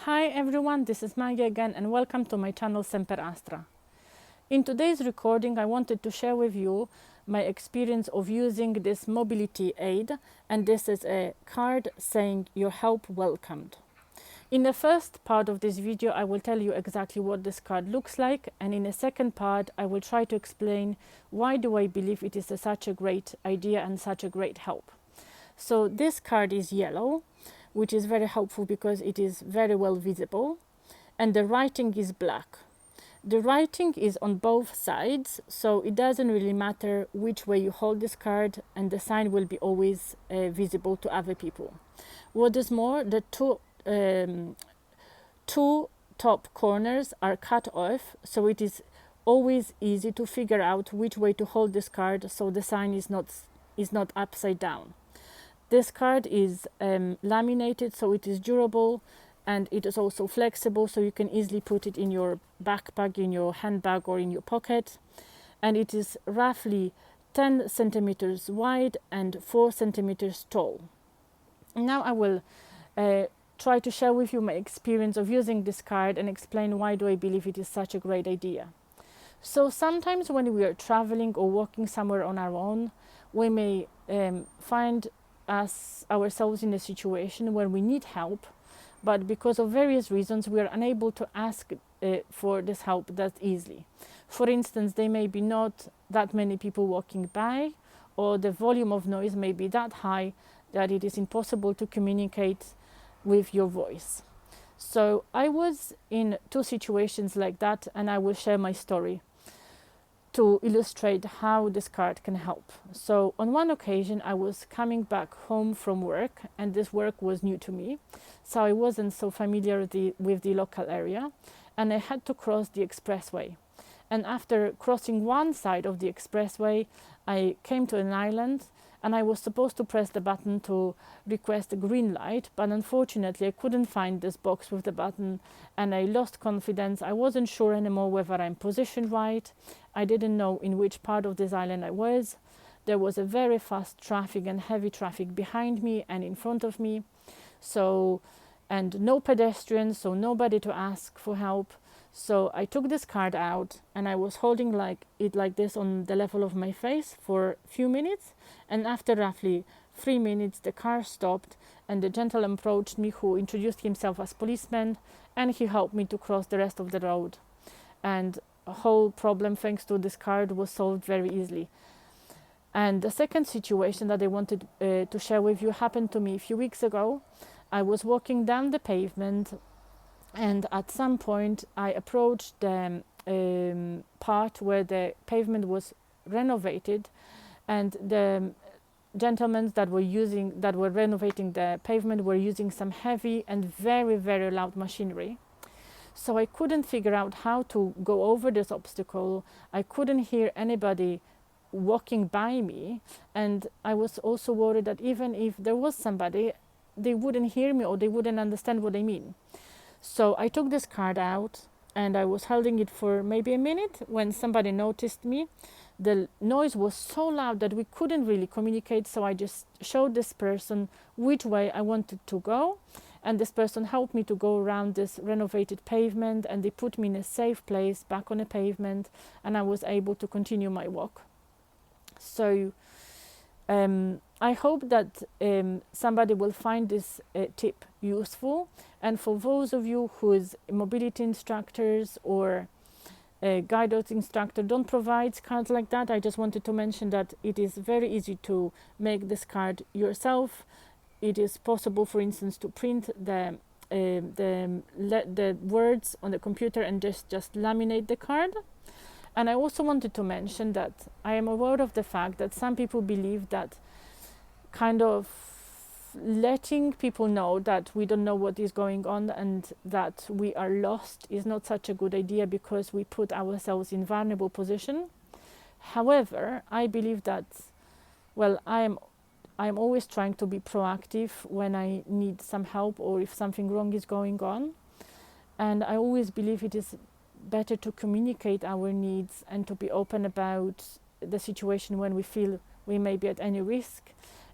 Hi everyone, this is Maggie again and welcome to my channel Semper Astra. In today's recording I wanted to share with you my experience of using this mobility aid, and this is a card saying your help welcomed. In the first part of this video I will tell you exactly what this card looks like, and in the second part I will try to explain why do I believe it is such a great idea and such a great help. So this card is yellow, which is very helpful because it is very well visible, and the writing is black. The writing is on both sides, so it doesn't really matter which way you hold this card, and the sign will be always visible to other people. What is more, the two top corners are cut off, so it is always easy to figure out which way to hold this card so the sign is not upside down. This card is laminated, so it is durable, and it is also flexible, so you can easily put it in your backpack, in your handbag, or in your pocket. And it is roughly 10 centimeters wide and 4 centimeters tall. Now I will try to share with you my experience of using this card and explain why do I believe it is such a great idea. So sometimes when we are traveling or walking somewhere on our own, we may find ourselves in a situation where we need help, but because of various reasons we are unable to ask for this help that easily. For instance, there may be not that many people walking by, or the volume of noise may be that high that it is impossible to communicate with your voice. So I was in two situations like that, and I will share my story to illustrate how this card can help. So on one occasion I was coming back home from work, and this work was new to me, so I wasn't so familiar with the local area, and I had to cross the expressway. And after crossing one side of the expressway, I came to an island, and I was supposed to press the button to request a green light, but unfortunately I couldn't find this box with the button, and I lost confidence. I wasn't sure anymore whether I'm positioned right. I didn't know in which part of this island I was. There was a very fast traffic and heavy traffic behind me and in front of me, and no pedestrians, so nobody to ask for help. So I took this card out, and I was holding it like this on the level of my face for a few minutes, and after roughly 3 minutes the car stopped, and the gentleman approached me who introduced himself as policeman, and he helped me to cross the rest of the road. And a whole problem, thanks to this card, was solved very easily. And the second situation that I wanted to share with you happened to me a few weeks ago. I was walking down the pavement, and at some point I approached the part where the pavement was renovated, and the gentlemen that were renovating the pavement were using some heavy and very, very loud machinery. So I couldn't figure out how to go over this obstacle. I couldn't hear anybody walking by me, and I was also worried that even if there was somebody, they wouldn't hear me or they wouldn't understand what I mean. So I took this card out, and I was holding it for maybe a minute when somebody noticed me. The noise was so loud that we couldn't really communicate, so I just showed this person which way I wanted to go, and this person helped me to go around this renovated pavement, and they put me in a safe place back on the pavement, and I was able to continue my walk. So I hope that somebody will find this tip useful, and for those of you who is mobility instructors or guide dog instructor don't provide cards like that, I just wanted to mention that it is very easy to make this card yourself. It is possible, for instance, to print the words on the computer and just laminate the card. And I also wanted to mention that I am aware of the fact that some people believe that kind of letting people know that we don't know what is going on and that we are lost is not such a good idea, because we put ourselves in vulnerable position. However, I believe that, well, I'm always trying to be proactive when I need some help or if something wrong is going on. And I always believe it is better to communicate our needs and to be open about the situation when we feel we may be at any risk.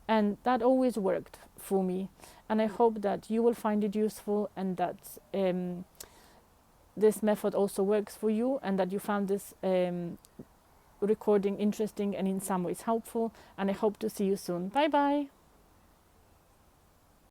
And that always worked for me. and I hope that you will find it useful, and that this method also works for you, and that you found this recording interesting and in some ways helpful, and I hope to see you soon. Bye bye.